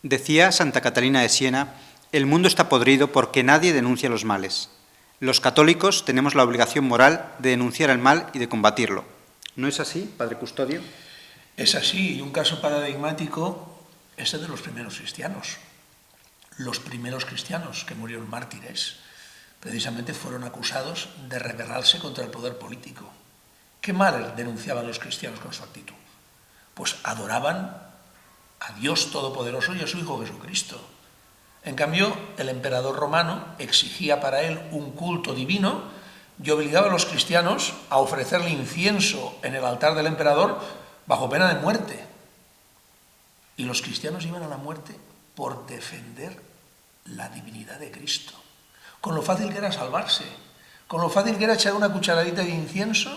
Decía Santa Catalina de Siena, el mundo está podrido porque nadie denuncia los males. Los católicos tenemos la obligación moral de denunciar el mal y de combatirlo. ¿No es así, Padre Custodio? Es así, y un caso paradigmático es el de los primeros cristianos. Los primeros cristianos que murieron mártires precisamente fueron acusados de rebelarse contra el poder político. ¿Qué mal denunciaban los cristianos con su actitud? Pues adoraban a Dios Todopoderoso y a su Hijo Jesucristo. En cambio, el emperador romano exigía para él un culto divino y obligaba a los cristianos a ofrecerle incienso en el altar del emperador bajo pena de muerte. Y los cristianos iban a la muerte por defender la divinidad de Cristo. Con lo fácil que era salvarse, con lo fácil que era echar una cucharadita de incienso,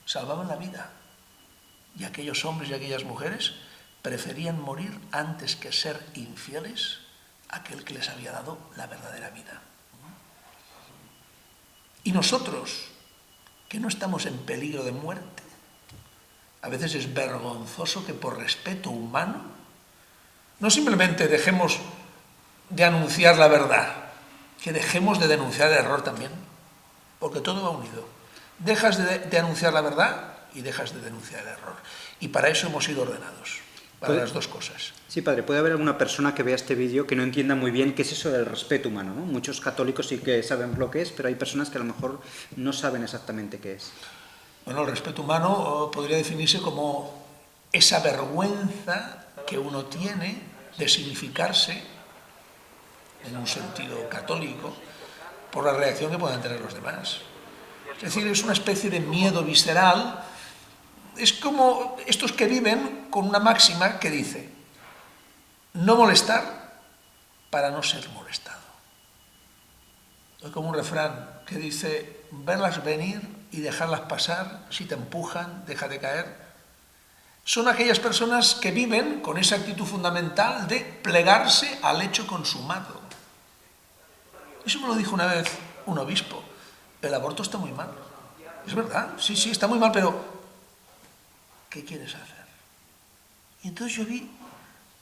salvaban la vida. Y aquellos hombres y aquellas mujeres preferían morir antes que ser infieles a aquel que les había dado la verdadera vida. Y nosotros, que no estamos en peligro de muerte, a veces es vergonzoso que por respeto humano no simplemente dejemos de anunciar la verdad, que dejemos de denunciar el error también, porque todo va unido. Dejas de anunciar la verdad y dejas de denunciar el error. Y para eso hemos sido ordenados, para las dos cosas. Sí, Padre, puede haber alguna persona que vea este vídeo que no entienda muy bien qué es eso del respeto humano, ¿no? Muchos católicos sí que saben lo que es, pero hay personas que a lo mejor no saben exactamente qué es. Bueno, el respeto humano podría definirse como esa vergüenza que uno tiene de significarse, en un sentido católico, por la reacción que puedan tener los demás. Es decir, es una especie de miedo visceral. Es como estos que viven con una máxima que dice: no molestar para no ser molestado. Es como un refrán que dice: verlas venir y dejarlas pasar, si te empujan, deja de caer. Son aquellas personas que viven con esa actitud fundamental de plegarse al hecho consumado. Eso me lo dijo una vez un obispo: el aborto está muy mal. Es verdad, sí, está muy mal, pero ¿qué quieres hacer? Y entonces yo vi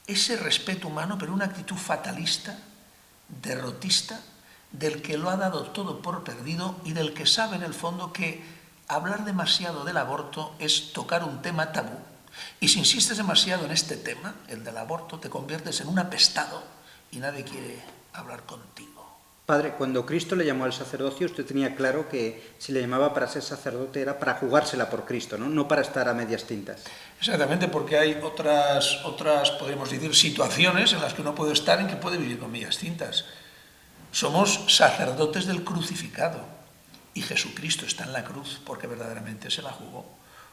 ese respeto humano, pero una actitud fatalista, derrotista, del que lo ha dado todo por perdido y del que sabe en el fondo que hablar demasiado del aborto es tocar un tema tabú. Y si insistes demasiado en este tema, el del aborto, te conviertes en un apestado y nadie quiere hablar contigo. Padre, cuando Cristo le llamó al sacerdocio, usted tenía claro que si le llamaba para ser sacerdote era para jugársela por Cristo, ¿no? No para estar a medias tintas. Exactamente, porque hay otras, podríamos decir, situaciones en las que uno puede estar en que puede vivir con medias tintas. Somos sacerdotes del crucificado y Jesucristo está en la cruz porque verdaderamente se la jugó,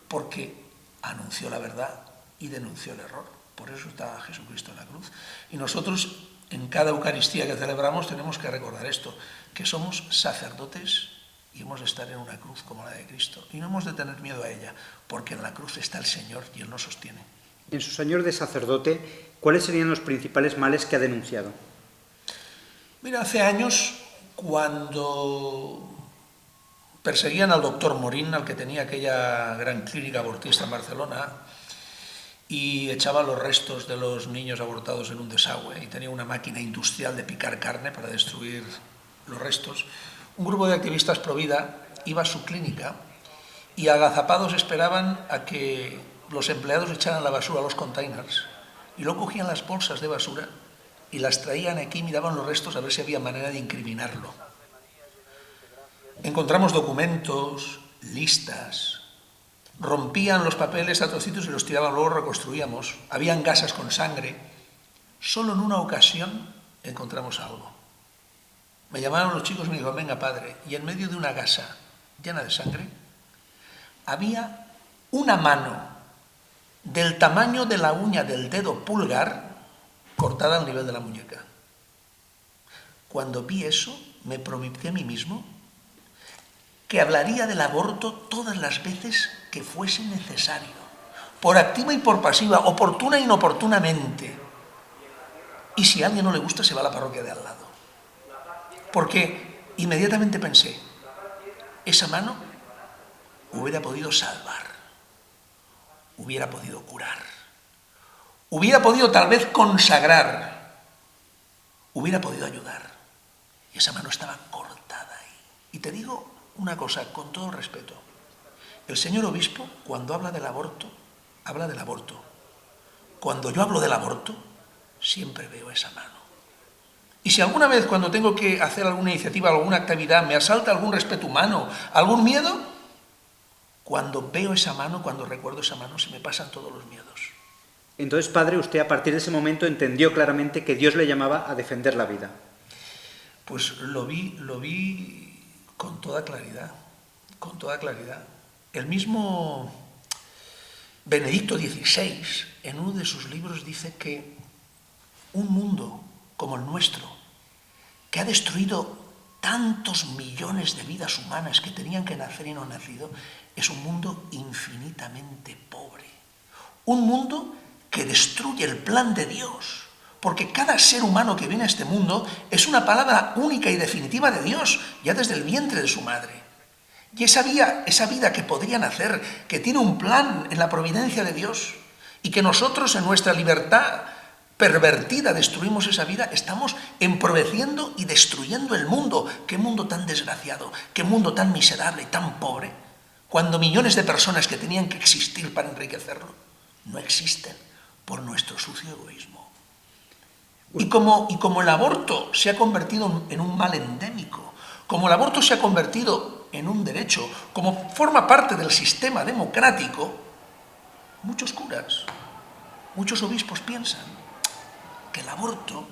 porque anunció la verdad y denunció el error. Por eso está Jesucristo en la cruz. Y nosotros, en cada Eucaristía que celebramos, tenemos que recordar esto, que somos sacerdotes y hemos de estar en una cruz como la de Cristo. Y no hemos de tener miedo a ella, porque en la cruz está el Señor y Él nos sostiene. En su señor de sacerdote, ¿cuáles serían los principales males que ha denunciado? Mira, hace años, cuando perseguían al doctor Morín, al que tenía aquella gran clínica abortista en Barcelona, y echaba los restos de los niños abortados en un desagüe, y tenía una máquina industrial de picar carne para destruir los restos, un grupo de activistas pro vida iba a su clínica y agazapados esperaban a que los empleados echaran la basura a los containers y luego cogían las bolsas de basura y las traían aquí, miraban los restos a ver si había manera de incriminarlo. Encontramos documentos, listas, rompían los papeles a trocitos y los tiraban, luego reconstruíamos. Habían gasas con sangre. Solo en una ocasión encontramos algo. Me llamaron los chicos y me dijeron: venga, padre, y en medio de una gasa llena de sangre había una mano del tamaño de la uña del dedo pulgar cortada al nivel de la muñeca. Cuando vi eso, me prometí a mí mismo que hablaría del aborto todas las veces que fuese necesario, por activa y por pasiva, oportuna e inoportunamente. Y si a alguien no le gusta, se va a la parroquia de al lado. Porque inmediatamente pensé: esa mano hubiera podido salvar, hubiera podido curar, hubiera podido tal vez consagrar, hubiera podido ayudar. Y esa mano estaba cortada ahí. Y te digo una cosa, con todo respeto. El señor obispo, cuando habla del aborto, habla del aborto. Cuando yo hablo del aborto, siempre veo esa mano. Y si alguna vez cuando tengo que hacer alguna iniciativa, alguna actividad, me asalta algún respeto humano, algún miedo, cuando veo esa mano, cuando recuerdo esa mano, se me pasan todos los miedos. Entonces, padre, usted a partir de ese momento entendió claramente que Dios le llamaba a defender la vida. Pues lo vi con toda claridad, con toda claridad. El mismo Benedicto XVI, en uno de sus libros, dice que un mundo como el nuestro, que ha destruido tantos millones de vidas humanas que tenían que nacer y no han nacido, es un mundo infinitamente pobre. Un mundo que destruye el plan de Dios, porque cada ser humano que viene a este mundo es una palabra única y definitiva de Dios, ya desde el vientre de su madre. Y esa vida que podría nacer, que tiene un plan en la providencia de Dios, y que nosotros en nuestra libertad pervertida destruimos esa vida, estamos emproveciendo y destruyendo el mundo. ¡Qué mundo tan desgraciado! ¡Qué mundo tan miserable y tan pobre! Cuando millones de personas que tenían que existir para enriquecerlo, no existen por nuestro sucio egoísmo. Y como el aborto se ha convertido en un mal endémico, como el aborto se ha convertido en un derecho, como forma parte del sistema democrático, muchos curas, muchos obispos piensan que el aborto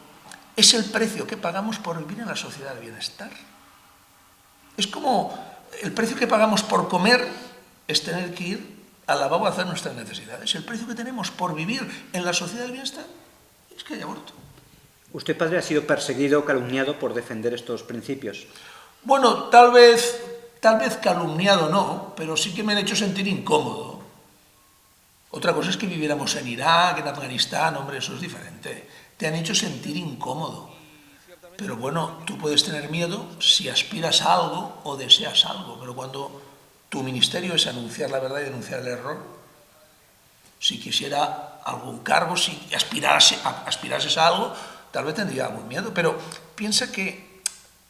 es el precio que pagamos por vivir en la sociedad de bienestar. Es como el precio que pagamos por comer es tener que ir al lavabo a hacer nuestras necesidades. El precio que tenemos por vivir en la sociedad del bienestar es que hay aborto. Usted, padre, ha sido perseguido, calumniado por defender estos principios. Bueno, tal vez calumniado no, pero sí que me han hecho sentir incómodo. Otra cosa es que viviéramos en Irak, en Afganistán, hombre, eso es diferente. Te han hecho sentir incómodo. Pero bueno, tú puedes tener miedo si aspiras a algo o deseas algo, pero cuando tu ministerio es anunciar la verdad y denunciar el error, si quisiera algún cargo, si aspirases a algo, tal vez tendría algún miedo. Pero piensa que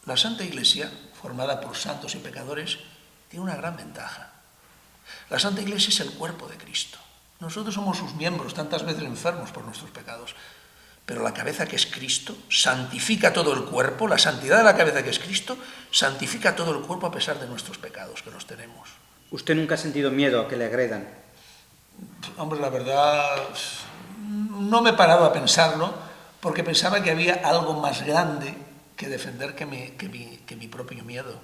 la Santa Iglesia, formada por santos y pecadores, tiene una gran ventaja. La Santa Iglesia es el cuerpo de Cristo. Nosotros somos sus miembros, tantas veces enfermos por nuestros pecados. Pero la cabeza, que es Cristo, santifica todo el cuerpo. La santidad de la cabeza, que es Cristo, santifica todo el cuerpo a pesar de nuestros pecados, que los tenemos. ¿Usted nunca ha sentido miedo a que le agredan? Hombre, la verdad, no me he parado a pensarlo, porque pensaba que había algo más grande que defender que mi propio miedo.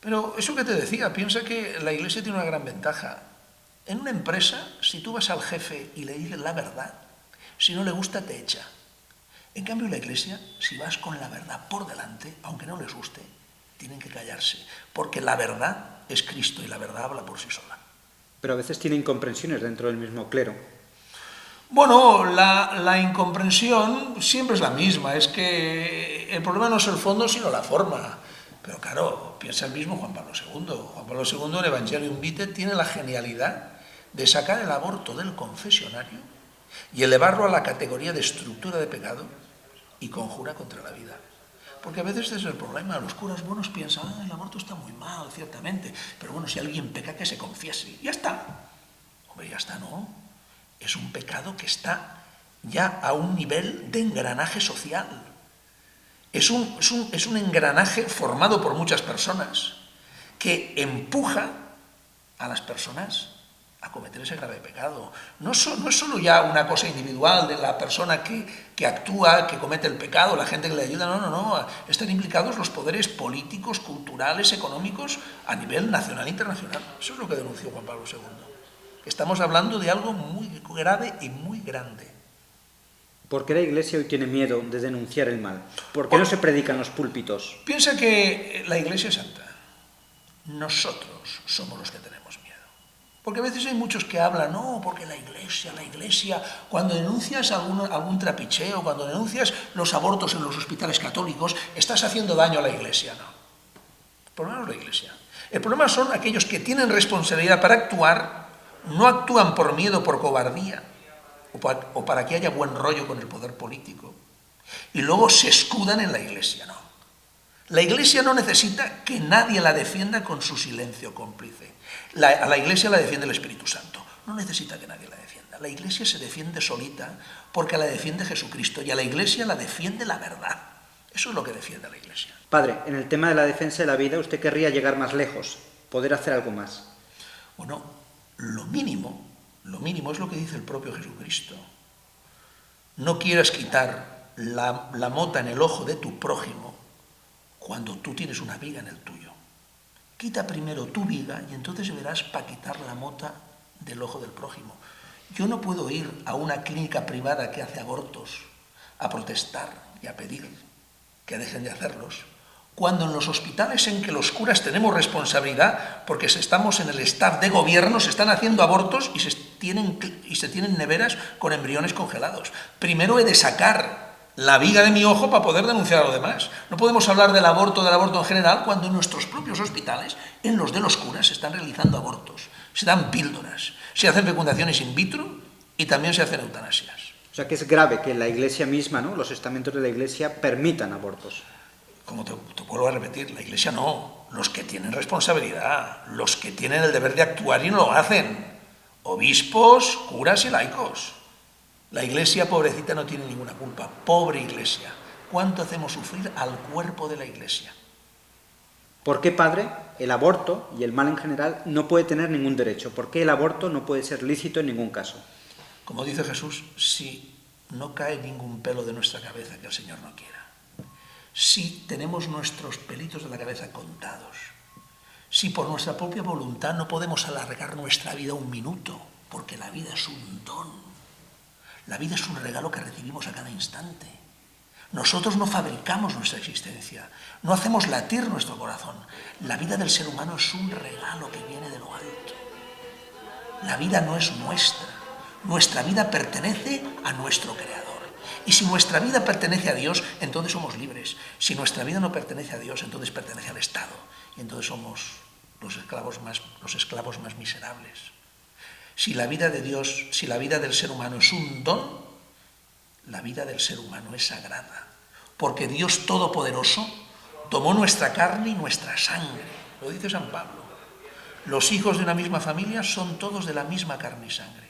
Pero eso que te decía, piensa que la Iglesia tiene una gran ventaja. En una empresa, si tú vas al jefe y le dices la verdad, si no le gusta, te echa. En cambio, la Iglesia, si vas con la verdad por delante, aunque no les guste, tienen que callarse, porque la verdad es Cristo y la verdad habla por sí sola. Pero a veces tiene incomprensiones dentro del mismo clero. Bueno, la incomprensión siempre es la misma, es que el problema no es el fondo, sino la forma. Pero claro, piensa el mismo Juan Pablo II. Juan Pablo II en Evangelium Vitae tiene la genialidad de sacar el aborto del confesionario y elevarlo a la categoría de estructura de pecado y conjura contra la vida. Porque a veces ese es el problema, los curas buenos piensan, el aborto está muy mal, ciertamente, pero bueno, si alguien peca, que se confiese, ya está. Hombre, ya está, ¿no? Es un pecado que está ya a un nivel de engranaje social. Es un engranaje formado por muchas personas que empuja a las personas a cometer ese grave pecado. No es solo ya una cosa individual de la persona que actúa, que comete el pecado, la gente que le ayuda, no. Están implicados los poderes políticos, culturales, económicos a nivel nacional e internacional. Eso es lo que denunció Juan Pablo II. Estamos hablando de algo muy grave y muy grande. ¿Por qué la Iglesia hoy tiene miedo de denunciar el mal? ¿Por qué no se predica en los púlpitos? Piensa que la Iglesia es santa. Nosotros somos los que tenemos miedo. Porque a veces hay muchos que hablan, no, porque la Iglesia, cuando denuncias algún trapicheo, cuando denuncias los abortos en los hospitales católicos, estás haciendo daño a la Iglesia. No. El problema no es la Iglesia. El problema son aquellos que tienen responsabilidad para actuar, no actúan por miedo, por cobardía, o para que haya buen rollo con el poder político, y luego se escudan en la Iglesia. No. La Iglesia no necesita que nadie la defienda con su silencio cómplice. A la Iglesia la defiende el Espíritu Santo. No necesita que nadie la defienda. La Iglesia se defiende solita porque la defiende Jesucristo y a la Iglesia la defiende la verdad. Eso es lo que defiende a la Iglesia. Padre, en el tema de la defensa de la vida, usted querría llegar más lejos, poder hacer algo más. Bueno, lo mínimo es lo que dice el propio Jesucristo. No quieras quitar la mota en el ojo de tu prójimo cuando tú tienes una viga en el tuyo. Quita primero tu viga y entonces verás para quitar la mota del ojo del prójimo. Yo no puedo ir a una clínica privada que hace abortos a protestar y a pedir que dejen de hacerlos, cuando en los hospitales en que los curas tenemos responsabilidad, porque estamos en el staff de gobierno, se están haciendo abortos y se tienen neveras con embriones congelados. Primero he de sacar la viga de mi ojo para poder denunciar a lo demás. No podemos hablar del aborto en general, cuando en nuestros propios hospitales, en los de los curas, se están realizando abortos, se dan píldoras, se hacen fecundaciones in vitro y también se hacen eutanasias. O sea que es grave que la Iglesia misma, ¿no?, los estamentos de la Iglesia permitan abortos. Como te vuelvo a repetir, la Iglesia no, los que tienen responsabilidad, los que tienen el deber de actuar y no lo hacen, obispos, curas y laicos. La Iglesia, pobrecita, no tiene ninguna culpa, pobre Iglesia. ¿Cuánto hacemos sufrir al cuerpo de la Iglesia? ¿Por qué, padre, el aborto y el mal en general no puede tener ningún derecho? ¿Por qué el aborto no puede ser lícito en ningún caso? Como dice Jesús, si no cae ningún pelo de nuestra cabeza que el Señor no quiera, si tenemos nuestros pelitos de la cabeza contados, si por nuestra propia voluntad no podemos alargar nuestra vida un minuto, porque la vida es un don, la vida es un regalo que recibimos a cada instante. Nosotros no fabricamos nuestra existencia, no hacemos latir nuestro corazón. La vida del ser humano es un regalo que viene de lo alto. La vida no es nuestra. Nuestra vida pertenece a nuestro Creador. Y si nuestra vida pertenece a Dios, entonces somos libres. Si nuestra vida no pertenece a Dios, entonces pertenece al Estado. Y entonces somos los esclavos más miserables. Si la vida de Dios, si la vida del ser humano es un don, la vida del ser humano es sagrada. Porque Dios Todopoderoso tomó nuestra carne y nuestra sangre. Lo dice San Pablo. Los hijos de una misma familia son todos de la misma carne y sangre.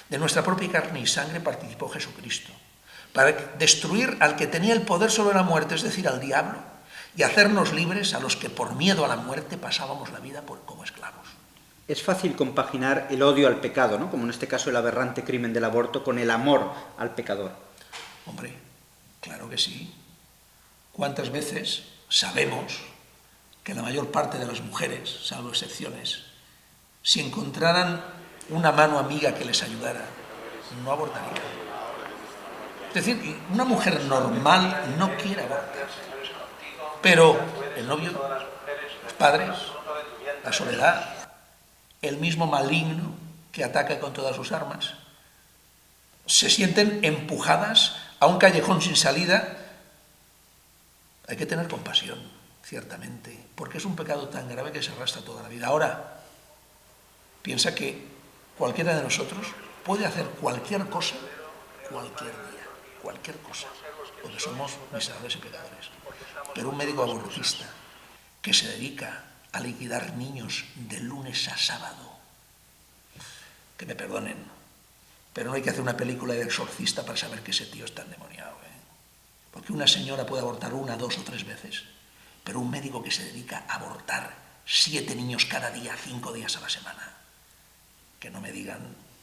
De nuestra propia carne y sangre participó Jesucristo, para destruir al que tenía el poder sobre la muerte, es decir, al diablo, y hacernos libres a los que por miedo a la muerte pasábamos la vida como esclavos. Es fácil compaginar el odio al pecado, ¿no?, como en este caso el aberrante crimen del aborto, con el amor al pecador. Hombre, claro que sí. ¿Cuántas veces sabemos que la mayor parte de las mujeres, salvo excepciones, si encontraran una mano amiga que les ayudara, no abortarían? Es decir, una mujer normal no quiere abortar, pero el novio, los padres, la soledad, el mismo maligno que ataca con todas sus armas, se sienten empujadas a un callejón sin salida. Hay que tener compasión, ciertamente, porque es un pecado tan grave que se arrastra toda la vida. Ahora, piensa que cualquiera de nosotros puede hacer cualquier cosa, cualquier cosa, porque somos miserables y pecadores. Pero un médico abortista que se dedica a liquidar niños de lunes a sábado, que me perdonen, pero no hay que hacer una película de exorcista para saber que ese tío está endemoniado, Porque una señora puede abortar 1, 2 o 3 veces, pero un médico que se dedica a abortar 7 niños cada día, 5 días a la semana, que no me digan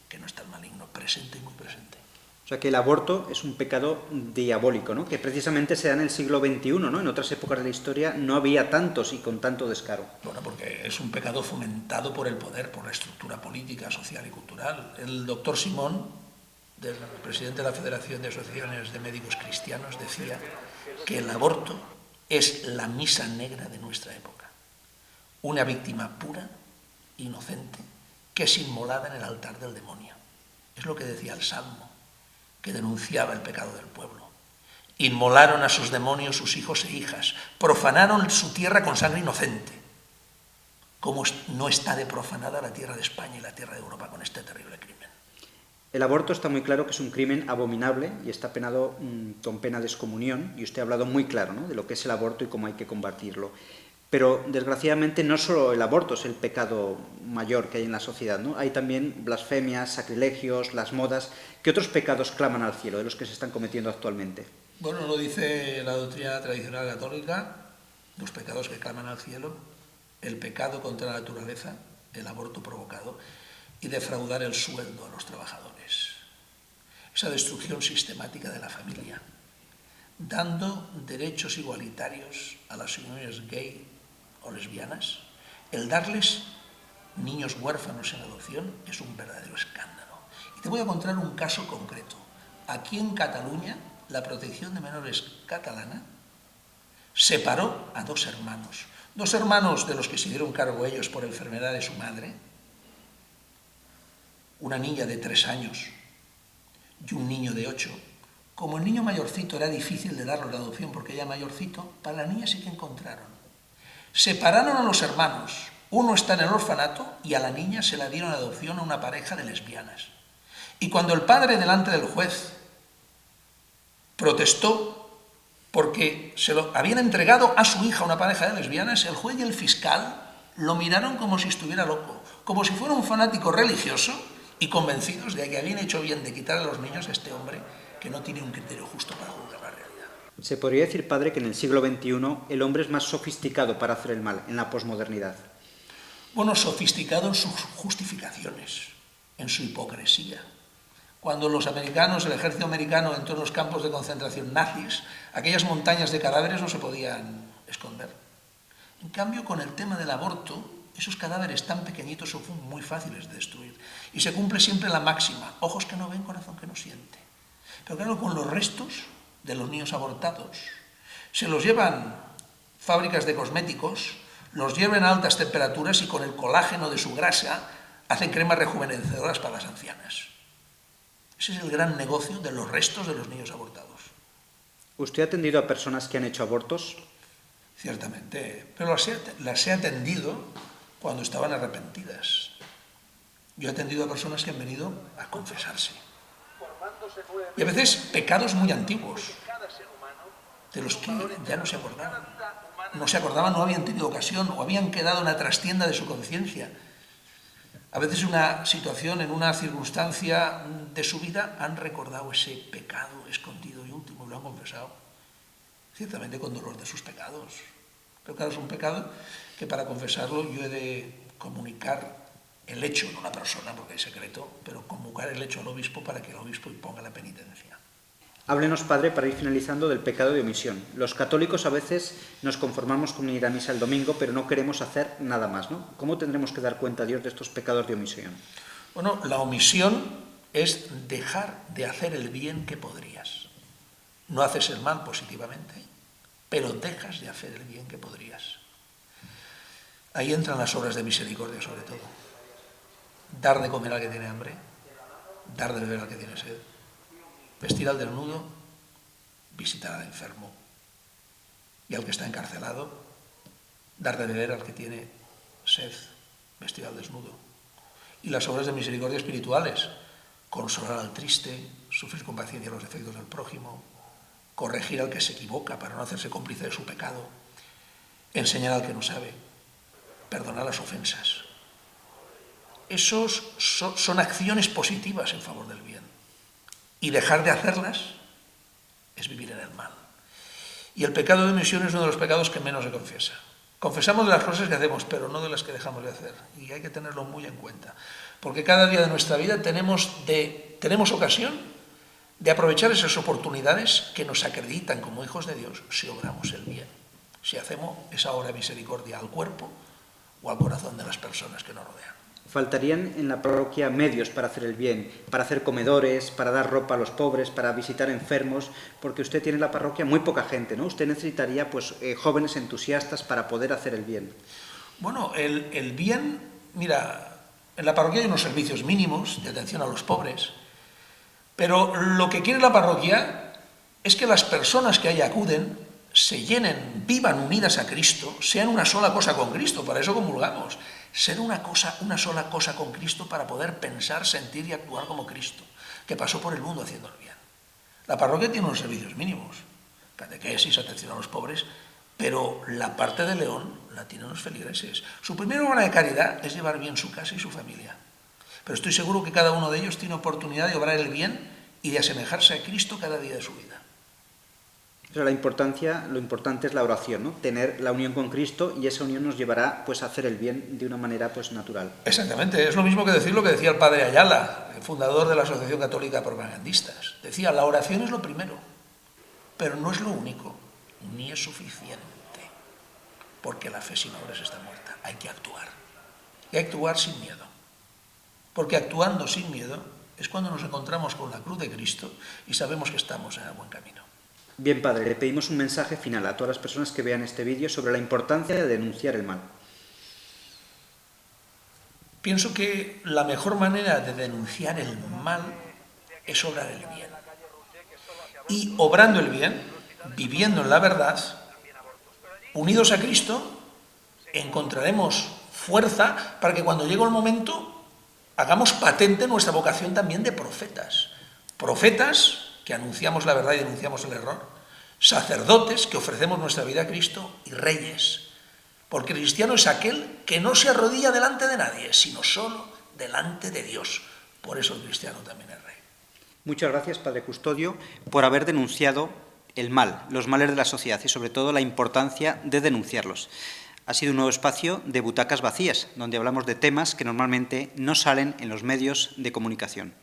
que no es tan maligno, presente y muy presente. O sea que el aborto es un pecado diabólico, ¿no?, que precisamente se da en el siglo XXI, ¿no? En otras épocas de la historia no había tantos y con tanto descaro. Bueno, porque es un pecado fomentado por el poder, por la estructura política, social y cultural. El doctor Simón, el presidente de la Federación de Asociaciones de Médicos Cristianos, decía que el aborto es la misa negra de nuestra época. Una víctima pura, inocente, que es inmolada en el altar del demonio. Es lo que decía el Salmo, que denunciaba el pecado del pueblo. Inmolaron a sus demonios sus hijos e hijas, profanaron su tierra con sangre inocente. ¿Cómo no está de profanada la tierra de España y la tierra de Europa con este terrible crimen? El aborto está muy claro que es un crimen abominable y está penado con pena de excomunión, y usted ha hablado muy claro, ¿no?, de lo que es el aborto y cómo hay que combatirlo. Pero, desgraciadamente, no solo el aborto es el pecado mayor que hay en la sociedad, ¿no? Hay también blasfemias, sacrilegios, las modas. ¿Qué otros pecados claman al cielo de los que se están cometiendo actualmente? Bueno, lo dice la doctrina tradicional católica, los pecados que claman al cielo, el pecado contra la naturaleza, el aborto provocado, y defraudar el sueldo a los trabajadores. Esa destrucción sistemática de la familia, dando derechos igualitarios a las uniones gay o lesbianas, el darles niños huérfanos en adopción es un verdadero escándalo. Y te voy a contar un caso concreto. Aquí en Cataluña, la protección de menores catalana separó a dos hermanos de los que se dieron cargo ellos por enfermedad de su madre, una niña de 3 años y un niño de 8. Como el niño mayorcito era difícil de darlo en adopción porque era mayorcito, para la niña sí que encontraron. Separaron a los hermanos, uno está en el orfanato y a la niña se la dieron en adopción a una pareja de lesbianas. Y cuando el padre delante del juez protestó porque se lo habían entregado a su hija a una pareja de lesbianas, el juez y el fiscal lo miraron como si estuviera loco, como si fuera un fanático religioso, y convencidos de que habían hecho bien de quitar a los niños a este hombre que no tiene un criterio justo para juzgar la realidad. Se podría decir, padre, que en el siglo XXI el hombre es más sofisticado para hacer el mal, en la posmodernidad. Bueno, sofisticado en sus justificaciones, en su hipocresía. Cuando los americanos, el ejército americano entró en los campos de concentración nazis, aquellas montañas de cadáveres no se podían esconder. En cambio, con el tema del aborto, esos cadáveres tan pequeñitos son muy fáciles de destruir. Y se cumple siempre la máxima: ojos que no ven, corazón que no siente. Pero claro, con los restos de los niños abortados, se los llevan fábricas de cosméticos, los llevan a altas temperaturas y con el colágeno de su grasa hacen cremas rejuvenecedoras para las ancianas. Ese es el gran negocio de los restos de los niños abortados. ¿Usted ha atendido a personas que han hecho abortos? Ciertamente, pero las he atendido cuando estaban arrepentidas. Yo he atendido a personas que han venido a confesarse. Y a veces pecados muy antiguos, de los que ya no se acordaban. No se acordaban, no habían tenido ocasión, o habían quedado en la trastienda de su conciencia. A veces una situación, en una circunstancia de su vida, han recordado ese pecado escondido y último, y lo han confesado. Ciertamente con dolor de sus pecados. Pero claro, es un pecado que para confesarlo yo he de comunicar el hecho, no la persona, porque es secreto, pero comunicar el hecho al obispo para que el obispo imponga la penitencia. Háblenos, padre, para ir finalizando, del pecado de omisión. Los católicos a veces nos conformamos con ir a misa el domingo, pero no queremos hacer nada más, ¿no? ¿Cómo tendremos que dar cuenta a Dios de estos pecados de omisión? Bueno, la omisión es dejar de hacer el bien que podrías. No haces el mal positivamente, pero dejas de hacer el bien que podrías. Ahí entran las obras de misericordia, sobre todo. Dar de comer al que tiene hambre, dar de beber al que tiene sed, vestir al desnudo, visitar al enfermo y al que está encarcelado, dar de beber al que tiene sed, vestir al desnudo. Y las obras de misericordia espirituales: consolar al triste, sufrir con paciencia los defectos del prójimo, corregir al que se equivoca para no hacerse cómplice de su pecado, enseñar al que no sabe, perdonar las ofensas. Esos son acciones positivas en favor del bien. Y dejar de hacerlas es vivir en el mal. Y el pecado de omisión es uno de los pecados que menos se confiesa. Confesamos de las cosas que hacemos, pero no de las que dejamos de hacer. Y hay que tenerlo muy en cuenta. Porque cada día de nuestra vida tenemos ocasión de aprovechar esas oportunidades que nos acreditan como hijos de Dios si obramos el bien. Si hacemos esa obra de misericordia al cuerpo o al corazón de las personas que nos rodean. ¿Faltarían en la parroquia medios para hacer el bien, para hacer comedores, para dar ropa a los pobres, para visitar enfermos? Porque usted tiene en la parroquia muy poca gente, ¿no? Usted necesitaría jóvenes entusiastas para poder hacer el bien. Bueno, el bien, mira, en la parroquia hay unos servicios mínimos de atención a los pobres, pero lo que quiere la parroquia es que las personas que ahí acuden se llenen, vivan unidas a Cristo, sean una sola cosa con Cristo, para eso comulgamos, ser una sola cosa con Cristo para poder pensar, sentir y actuar como Cristo, que pasó por el mundo haciendo el bien. La parroquia tiene unos servicios mínimos, catequesis, atención a los pobres, pero la parte de León la tienen los feligreses. Su primera obra de caridad es llevar bien su casa y su familia. Pero estoy seguro que cada uno de ellos tiene oportunidad de obrar el bien y de asemejarse a Cristo cada día de su vida. Lo importante es la oración, ¿no? Tener la unión con Cristo, y esa unión nos llevará pues, a hacer el bien de una manera pues, natural. Exactamente, es lo mismo que decir lo que decía el padre Ayala, el fundador de la Asociación Católica de Propagandistas. Decía, la oración es lo primero, pero no es lo único, ni es suficiente, porque la fe sin obras está muerta. Hay que actuar, y hay que actuar sin miedo, porque actuando sin miedo es cuando nos encontramos con la cruz de Cristo y sabemos que estamos en el buen camino. Bien, padre, le pedimos un mensaje final a todas las personas que vean este vídeo sobre la importancia de denunciar el mal. Pienso que la mejor manera de denunciar el mal es obrar el bien. Y obrando el bien, viviendo en la verdad, unidos a Cristo, encontraremos fuerza para que cuando llegue el momento hagamos patente nuestra vocación también de profetas. Profetas que anunciamos la verdad y denunciamos el error, sacerdotes que ofrecemos nuestra vida a Cristo y reyes, porque el cristiano es aquel que no se arrodilla delante de nadie, sino solo delante de Dios. Por eso el cristiano también es rey. Muchas gracias, padre Custodio, por haber denunciado el mal, los males de la sociedad y sobre todo la importancia de denunciarlos. Ha sido un nuevo espacio de butacas vacías, donde hablamos de temas que normalmente no salen en los medios de comunicación.